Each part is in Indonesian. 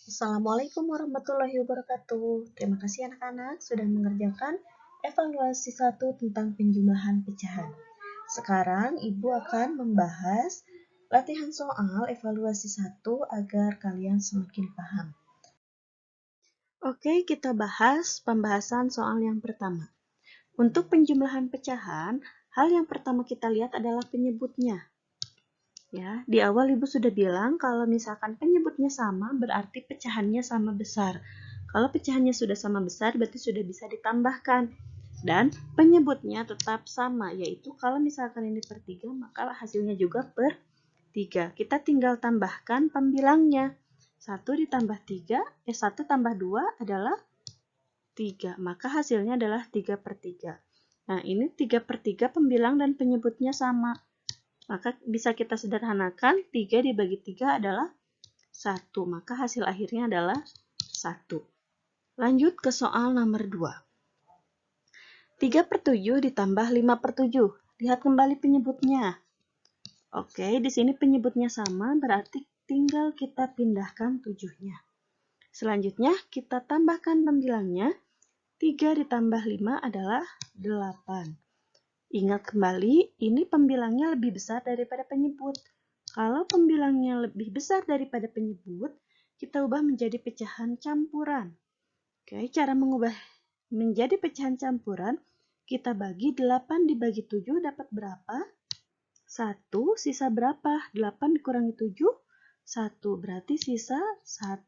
Assalamualaikum warahmatullahi wabarakatuh. Terima kasih anak-anak sudah mengerjakan evaluasi 1 tentang penjumlahan pecahan. Sekarang Ibu akan membahas latihan soal evaluasi 1 agar kalian semakin paham. Oke, kita bahas pembahasan soal yang pertama. Untuk penjumlahan pecahan, hal yang pertama kita lihat adalah penyebutnya. Ya, di awal Ibu sudah bilang kalau misalkan penyebutnya sama berarti pecahannya sama besar. Kalau pecahannya sudah sama besar berarti sudah bisa ditambahkan. Dan penyebutnya tetap sama, yaitu kalau misalkan ini per 3 maka hasilnya juga per 3. Kita tinggal tambahkan pembilangnya. 1 ditambah 3, 1 tambah 2 adalah 3. Maka hasilnya adalah 3 per 3. Nah, ini 3 per 3 pembilang dan penyebutnya sama. Maka bisa kita sederhanakan, 3 dibagi 3 adalah 1. Maka hasil akhirnya adalah 1. Lanjut ke soal nomor 2. 3 per 7 ditambah 5 per 7. Lihat kembali penyebutnya. Oke, di sini penyebutnya sama, berarti tinggal kita pindahkan 7-nya. Selanjutnya, kita tambahkan pembilangnya. 3 ditambah 5 adalah 8. Ingat kembali, ini pembilangnya lebih besar daripada penyebut. Kalau pembilangnya lebih besar daripada penyebut, kita ubah menjadi pecahan campuran. Oke, cara mengubah menjadi pecahan campuran, kita bagi 8 dibagi 7 dapat berapa? 1, sisa berapa? 8 dikurangi 7, 1. Berarti sisa 1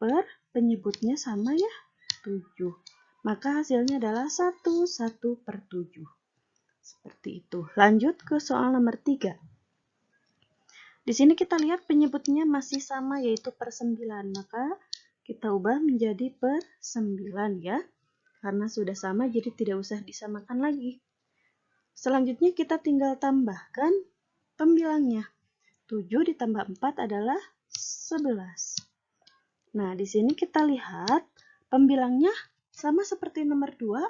per penyebutnya sama ya, 7. Maka hasilnya adalah 1 per 7. Seperti itu. Lanjut ke soal nomor 3. Di sini kita lihat penyebutnya masih sama, yaitu per 9. Maka kita ubah menjadi per 9 ya. Karena sudah sama, jadi tidak usah disamakan lagi. Selanjutnya kita tinggal tambahkan pembilangnya. 7 ditambah 4 adalah 11. Nah, di sini kita lihat pembilangnya sama seperti nomor 2,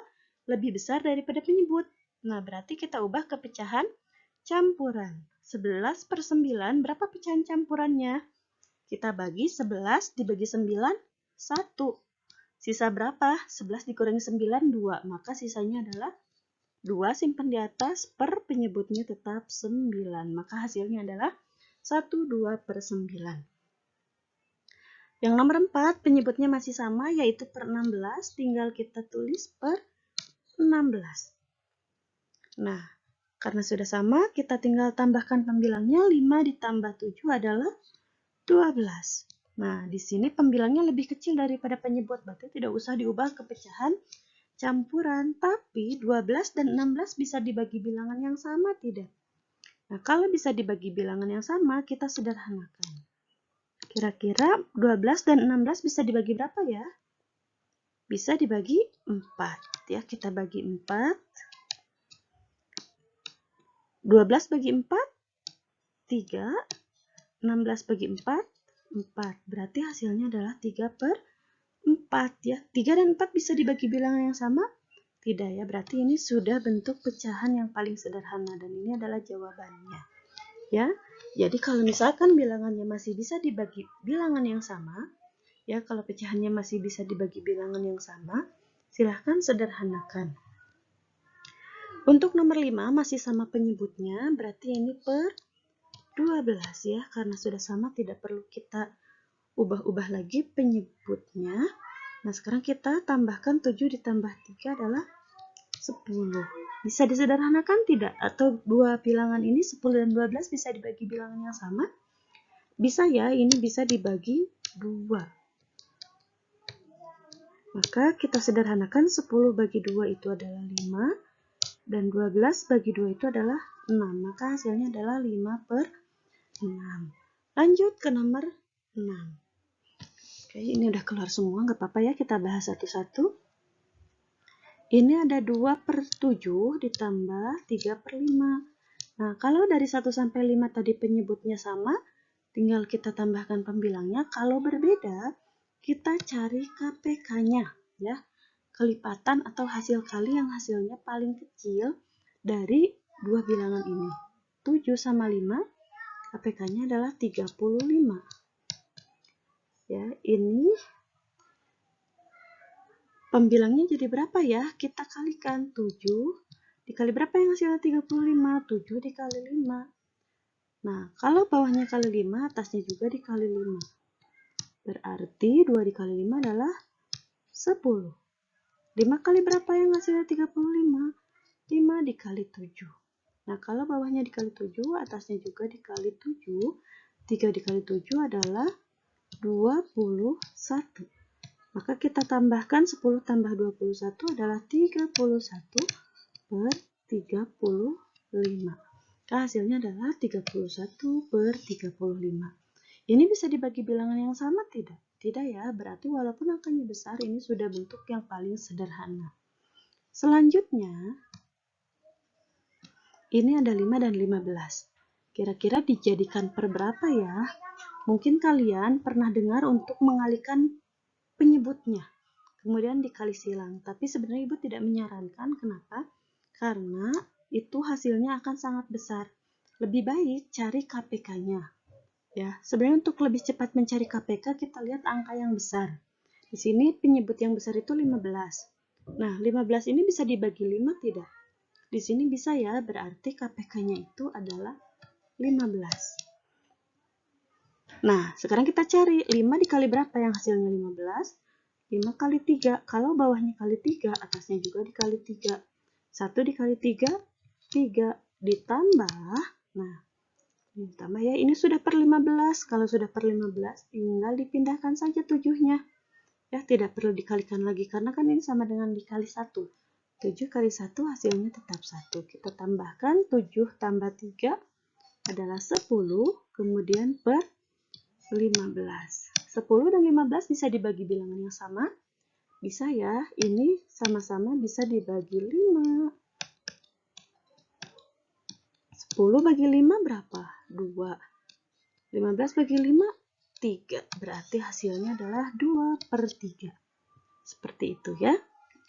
lebih besar daripada penyebut. Nah, berarti kita ubah ke pecahan campuran. 11 per 9, berapa pecahan campurannya? Kita bagi 11 dibagi 9, 1. Sisa berapa? 11 dikurangi 9, 2. Maka sisanya adalah 2, simpan di atas, per penyebutnya tetap 9. Maka hasilnya adalah 1, 2 per 9. Yang nomor 4, penyebutnya masih sama, yaitu per 16. Tinggal kita tulis per 16. Nah, karena sudah sama, kita tinggal tambahkan pembilangnya. 5 ditambah 7 adalah 12. Nah, di sini pembilangnya lebih kecil daripada penyebut, berarti tidak usah diubah ke pecahan campuran. Tapi 12 dan 16 bisa dibagi bilangan yang sama, tidak? Nah, kalau bisa dibagi bilangan yang sama, kita sederhanakan. Kira-kira 12 dan 16 bisa dibagi berapa ya? Bisa dibagi 4. Ya, kita bagi 4. 12 bagi 4, 3. 16 bagi 4, 4. Berarti hasilnya adalah 3 per 4 ya. 3 dan 4 bisa dibagi bilangan yang sama? Tidak ya, berarti ini sudah bentuk pecahan yang paling sederhana dan ini adalah jawabannya. Ya. Jadi kalau misalkan bilangannya masih bisa dibagi bilangan yang sama, ya kalau pecahannya masih bisa dibagi bilangan yang sama, silahkan sederhanakan. Untuk nomor 5 masih sama penyebutnya, berarti ini per 12 ya, karena sudah sama tidak perlu kita ubah-ubah lagi penyebutnya. Nah, sekarang kita tambahkan 7 ditambah 3 adalah 10. Bisa disederhanakan tidak? Atau dua bilangan ini 10 dan 12 bisa dibagi bilangan yang sama? Bisa ya, ini bisa dibagi 2. Maka kita sederhanakan 10 bagi 2 itu adalah 5. Dan 12 bagi 2 itu adalah 6. Maka hasilnya adalah 5 per 6. Lanjut ke nomor 6. Oke, ini udah keluar semua, nggak apa-apa ya, kita bahas satu-satu. Ini ada 2 per 7 ditambah 3 per 5. Nah, kalau dari 1 sampai 5 tadi penyebutnya sama, tinggal kita tambahkan pembilangnya. Kalau berbeda, kita cari KPK-nya ya. Kelipatan atau hasil kali yang hasilnya paling kecil dari dua bilangan ini. 7 sama 5, KPK-nya adalah 35. Ya, ini pembilangnya jadi berapa ya? Kita kalikan 7 dikali berapa yang hasilnya 35? 7 dikali 5. Nah, kalau bawahnya kali 5, atasnya juga dikali 5. Berarti 2 dikali 5 adalah 10. 5 kali berapa yang hasilnya 35? 5 dikali 7. Nah, kalau bawahnya dikali 7, atasnya juga dikali 7. 3 dikali 7 adalah 21. Maka kita tambahkan 10 tambah 21 adalah 31 per 35. Maka hasilnya adalah 31 per 35. Ini bisa dibagi bilangan yang sama tidak? Tidak ya, berarti walaupun angkanya besar, ini sudah bentuk yang paling sederhana. Selanjutnya, ini ada 5 dan 15. Kira-kira dijadikan per berapa ya? Mungkin kalian pernah dengar untuk mengalihkan penyebutnya, kemudian dikali silang. Tapi sebenarnya Ibu tidak menyarankan. Kenapa? Karena itu hasilnya akan sangat besar. Lebih baik cari KPK-nya. Ya, sebenarnya untuk lebih cepat mencari KPK, kita lihat angka yang besar. Di sini penyebut yang besar itu 15. Nah, 15 ini bisa dibagi 5 tidak? Di sini bisa ya, berarti KPK-nya itu adalah 15. Nah, sekarang kita cari 5 dikali berapa yang hasilnya 15? 5 kali 3. Kalau bawahnya kali 3, atasnya juga dikali 3. 1 dikali 3, 3. Ditambah, nah, ditambah ya, ini sudah per 15. Kalau sudah per 15, tinggal dipindahkan saja 7-nya. Ya, tidak perlu dikalikan lagi, karena kan ini sama dengan dikali 1. 7 kali 1 hasilnya tetap 1. Kita tambahkan 7 tambah 3 adalah 10, kemudian per 15. 10 dan 15 bisa dibagi bilangan yang sama? Bisa ya, ini sama-sama bisa dibagi 5. 10 bagi 5 berapa? 2. 15 bagi 5, 3. Berarti hasilnya adalah 2 per 3. Seperti itu ya.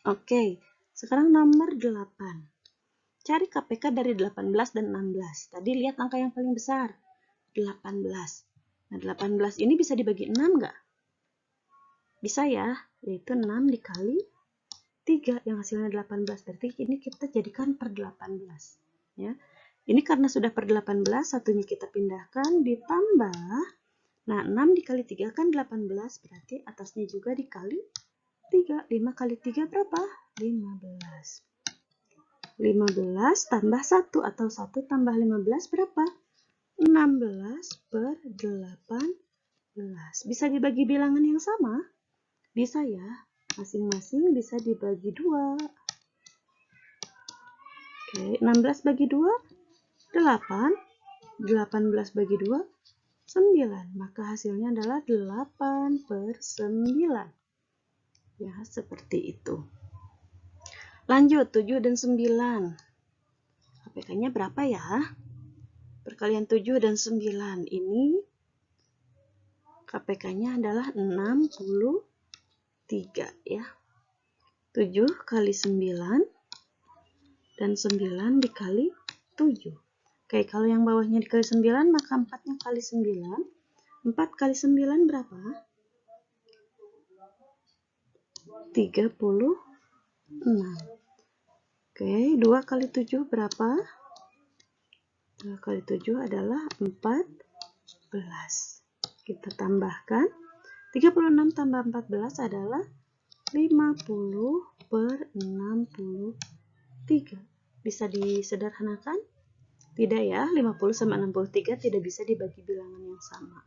Oke, sekarang nomor 8. Cari KPK dari 18 dan 16. Tadi lihat angka yang paling besar, 18. Nah, 18 ini bisa dibagi 6 nggak? Bisa ya, yaitu 6 dikali 3 yang hasilnya 18. Berarti ini kita jadikan per 18. Ya. Ini karena sudah per 18, satunya kita pindahkan, ditambah. Nah, 6 dikali 3 kan 18, berarti atasnya juga dikali 3. 5 kali 3 berapa? 15. 15 tambah 1 atau 1 tambah 15 berapa? 16 per 18. Bisa dibagi bilangan yang sama? Bisa ya, masing-masing bisa dibagi 2. Oke, 16 bagi 2, 8. 18 bagi 2, 9. Maka hasilnya adalah 8 per 9. Ya, seperti itu. Lanjut, 7 dan 9. KPK-nya berapa ya? Perkalian 7 dan 9. Ini KPK-nya adalah 63 ya. 7 kali 9 dan 9 dikali 7. Oke, kalau yang bawahnya dikali 9, maka 4-nya kali 9. 4 kali 9 berapa? 36. Oke, 2 kali 7 berapa? 2 kali 7 adalah 14. Kita tambahkan. 36 tambah 14 adalah 50 per 63. Bisa disederhanakan? Tidak ya, 50 sama 63 tidak bisa dibagi bilangan yang sama.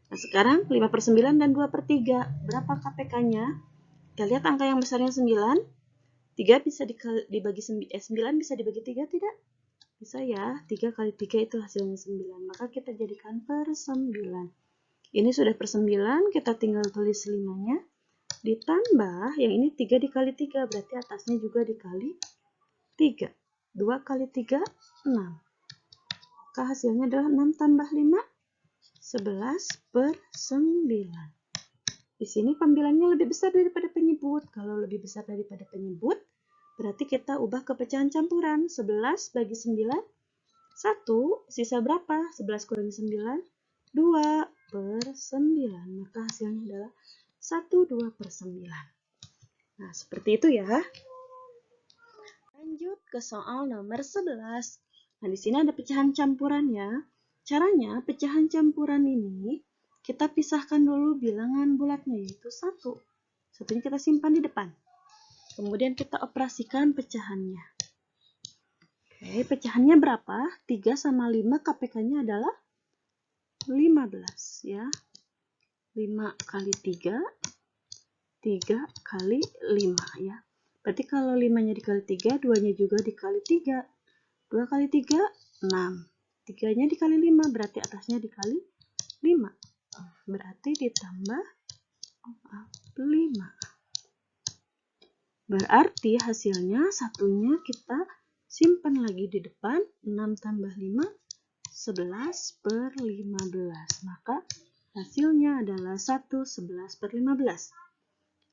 Nah, sekarang 5 per 9 dan 2 per 3. Berapa KPK-nya? Kita lihat angka yang besarnya 9. 3 bisa dibagi 9 bisa dibagi 3 tidak? Bisa ya, 3 kali 3 itu hasilnya 9. Maka kita jadikan per 9. Ini sudah per 9, kita tinggal tulis 5-nya. Ditambah, yang ini 3 dikali 3, berarti atasnya juga dikali 3. 2 kali 3, 6. Maka hasilnya adalah 6 tambah 5, 11 per 9. Di sini pembilangnya lebih besar daripada penyebut. Kalau lebih besar daripada penyebut, berarti kita ubah ke pecahan campuran. 11 bagi 9, 1. Sisa berapa? 11 kurangi 9, 2. per 9. Maka hasilnya adalah 12/9. Nah, seperti itu ya. Lanjut ke soal nomor 11. Nah, di sini ada pecahan campuran ya. Caranya, pecahan campuran ini kita pisahkan dulu bilangan bulatnya, yaitu 1. Satunya kita simpan di depan. Kemudian kita operasikan pecahannya. Oke, pecahannya berapa? 3 sama 5, KPK-nya adalah 15 ya. 5 kali 3, 3 kali 5 ya. Berarti kalau 5-nya dikali 3, 2-nya juga dikali 3. 2 kali 3, 6. 3-nya dikali 5, berarti atasnya dikali 5. Berarti ditambah 5. Berarti hasilnya satunya kita simpan lagi di depan. 6 tambah 5, 11/15. Maka hasilnya adalah 11/15.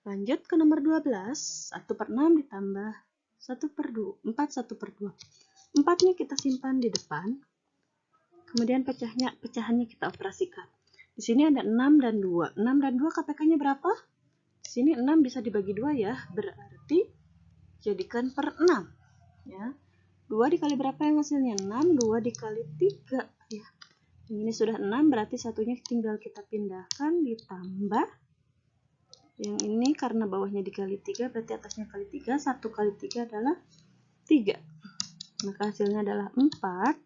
Lanjut ke nomor 12. 1/6 ditambah 1/2. 4 1/2. 4-nya kita simpan di depan. Kemudian pecahannya kita operasikan. Di sini ada 6 dan 2. 6 dan 2 KPK-nya berapa? Di sini 6 bisa dibagi 2 ya. Berarti jadikan per 6 ya. 2 dikali berapa yang hasilnya? 6. 2 dikali 3 ya. Ini sudah 6, berarti satunya tinggal kita pindahkan ditambah. Yang ini karena bawahnya dikali 3, berarti atasnya kali 3. 1 kali 3 adalah 3. Maka hasilnya adalah 4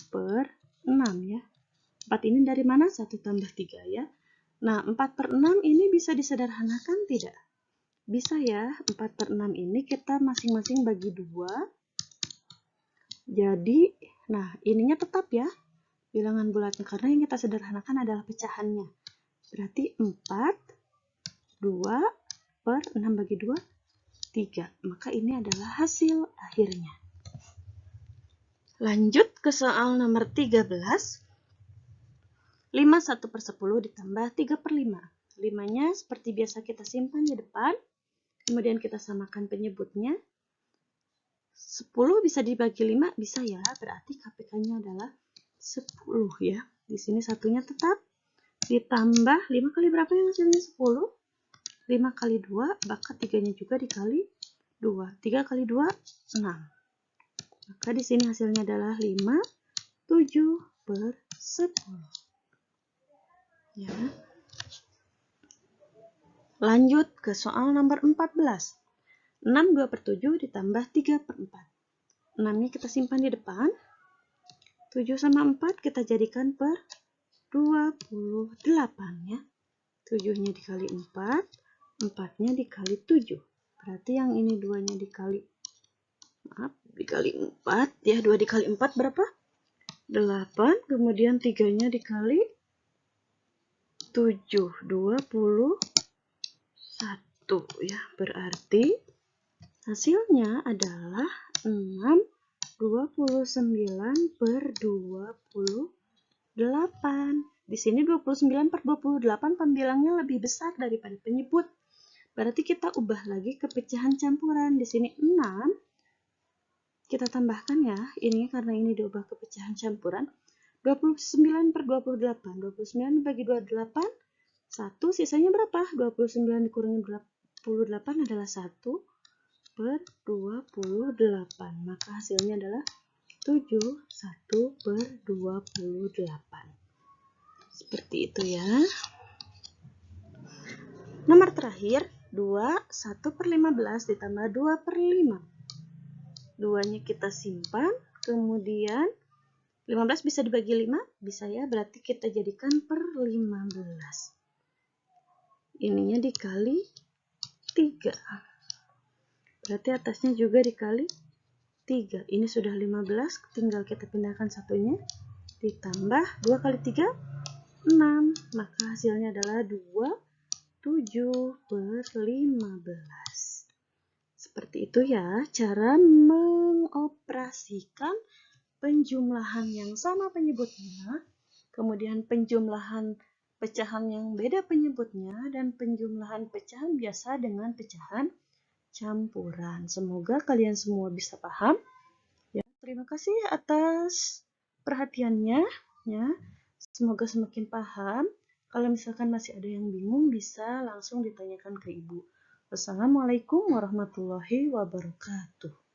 per 6 ya. 4 ini dari mana? 1 tambah 3 ya. Nah, 4/6 ini bisa disederhanakan tidak? Bisa ya. 4/6 ini kita masing-masing bagi 2. Jadi, nah ininya tetap ya. Bilangan bulatnya, karena yang kita sederhanakan adalah pecahannya. Berarti 4, 2 per 6 bagi 2, 3. Maka ini adalah hasil akhirnya. Lanjut ke soal nomor 13. 5 1/10 ditambah 3/5. 5-nya seperti biasa kita simpan di depan. Kemudian kita samakan penyebutnya. 10 bisa dibagi 5, bisa ya. Berarti KPK-nya adalah 10 ya. Di sini satunya tetap. Ditambah 5 kali berapa yang hasilnya 10? 5 kali 2, maka 3-nya juga dikali 2. 3 kali 2, 6. Maka di sini hasilnya adalah 5, 7/10. Ya. Lanjut ke soal nomor 14. 6 2/7 ditambah 3/4. 6-nya kita simpan di depan. 7 sama 4 kita jadikan per 28 ya. 7-nya dikali 4, 4-nya dikali 7. Berarti yang ini 2-nya dikali 4 ya. 2 dikali 4 berapa? 8. Kemudian 3-nya dikali 7. 21 ya. Berarti hasilnya adalah 6 29/28. Di sini 29/28 pembilangnya lebih besar daripada penyebut. Berarti kita ubah lagi ke pecahan campuran. Di sini 6. Kita tambahkan ya. Ini karena ini diubah ke pecahan campuran. 29/28. 29 bagi 28. 1. Sisanya berapa? 29 dikurangi 28 adalah 1/28. Maka hasilnya adalah 71/28. Seperti itu ya. Nomor terakhir, 2 1/15 ditambah 2/5. 2-nya kita simpan, kemudian 15 bisa dibagi 5? Bisa ya, berarti kita jadikan per 15. Ininya dikali 3. Berarti atasnya juga dikali 3. Ini sudah 15, tinggal kita pindahkan satunya. Ditambah 2 kali 3, 6. Maka hasilnya adalah 27/15. Seperti itu ya, cara mengoperasikan penjumlahan yang sama penyebutnya, kemudian penjumlahan pecahan yang beda penyebutnya, dan penjumlahan pecahan biasa dengan pecahan campuran. Semoga kalian semua bisa paham. Ya, terima kasih atas perhatiannya. Ya. Semoga semakin paham. Kalau misalkan masih ada yang bingung, bisa langsung ditanyakan ke Ibu. Wassalamualaikum warahmatullahi wabarakatuh.